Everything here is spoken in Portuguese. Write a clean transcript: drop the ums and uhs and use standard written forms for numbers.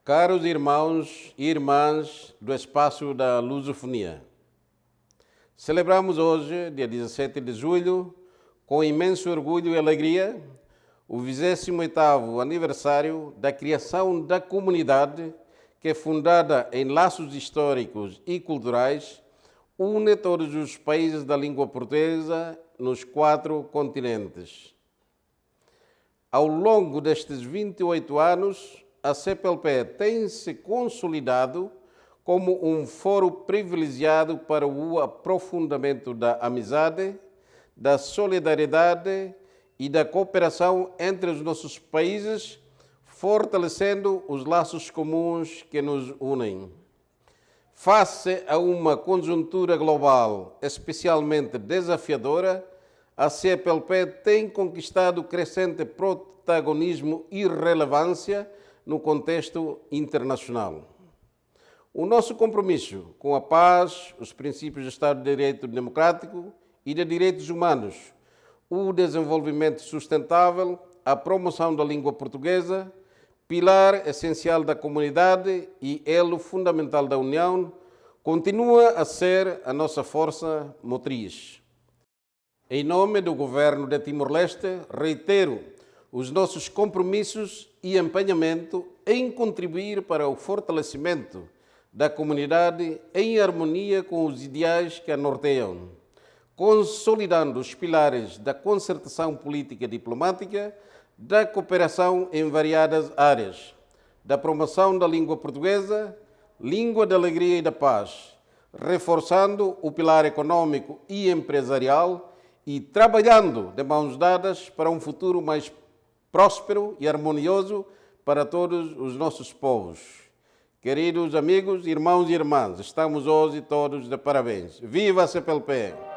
Caros irmãos e irmãs do espaço da lusofonia, celebramos hoje, dia 17 de julho, com imenso orgulho e alegria, o 28º aniversário da criação da comunidade que, fundada em laços históricos e culturais, une todos os países da língua portuguesa nos 4 continentes. Ao longo destes 28 anos, a CPLP tem se consolidado como um foro privilegiado para o aprofundamento da amizade, da solidariedade e da cooperação entre os nossos países, fortalecendo os laços comuns que nos unem. Face a uma conjuntura global especialmente desafiadora, a CPLP tem conquistado crescente protagonismo e relevância no contexto internacional. O nosso compromisso com a paz, os princípios do Estado de Direito Democrático e de direitos humanos, o desenvolvimento sustentável, a promoção da língua portuguesa, pilar essencial da comunidade e elo fundamental da União, continua a ser a nossa força motriz. Em nome do Governo de Timor-Leste, reitero os nossos compromissos e empenhamento em contribuir para o fortalecimento da comunidade em harmonia com os ideais que a norteiam, consolidando os pilares da concertação política e diplomática, da cooperação em variadas áreas, da promoção da língua portuguesa, língua da alegria e da paz, reforçando o pilar econômico e empresarial e trabalhando de mãos dadas para um futuro mais próspero e harmonioso para todos os nossos povos. Queridos amigos, irmãos e irmãs, estamos hoje todos de parabéns. Viva a CPLP!